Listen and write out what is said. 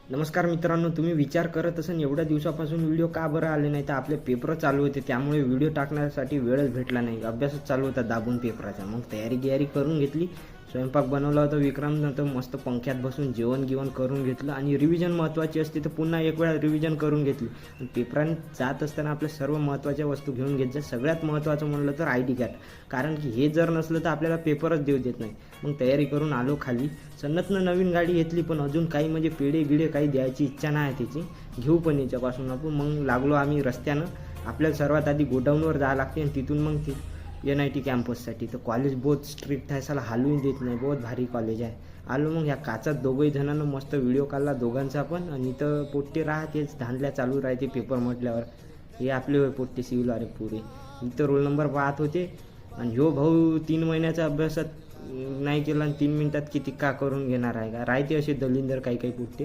नमस्कार मित्रांनो, तुम्ही विचार करत असाल एवढ्या दिवसापासून व्हिडिओ का बरं आले नाही. तर आपले पेपर चालू होते त्यामुळे व्हिडिओ टाकण्यासाठी वेळच भेटला नाही. अभ्यासच चालू होता दाबून पेपराचा. मग तयारी करून घेतली. स्वयंपाक बनवला होता विक्रमनं, तर मस्त पंख्यात बसून जेवण करून घेतलं आणि रिव्हिजन महत्त्वाची असते तर पुन्हा एक वेळा रिव्हिजन करून घेतली. आणि पेपरात जात असताना आपल्या सर्व महत्त्वाच्या वस्तू घेऊन घेत जा. सगळ्यात महत्त्वाचं म्हणलं तर आय डी कार्ड, कारण की हे जर नसलं तर आपल्याला पेपरच देऊ देत नाही. मग तयारी करून आलो खाली. सन्नतनं नवीन गाडी घेतली, पण अजून काही म्हणजे पेढे गिडे काही द्यायची इच्छा नाही आहे त्याची. घेऊ पण याच्यापासून आपण. मग लागलो आम्ही रस्त्यानं. आपल्याला सर्वात आधी गोडाऊनवर जावं लागते आणि तिथून मग ती NIT कॅम्पससाठी. तर कॉलेज बहुत स्ट्रिक्ट आहे, साला हालून देत नाही. बहुत भारी कॉलेज आहे. आलो मग ह्या काचात दोघंही जणांना मस्त व्हिडिओ काढला दोघांचा पण. आणि इथं पोट्टे राहतेच, धांदल्या चालू राहते पेपर म्हटल्यावर. हे आपले पोट्टे सिव्हिल अरे पुरे. इथं रोल नंबर पाहत होते. आणि ह्यो भाऊ 3 महिन्याच्या अभ्यासात नाही केला आणि 3 मिनिटात किती का करून घेणार आहे का. राहते असे दलिंदर काही काही पोट्टे.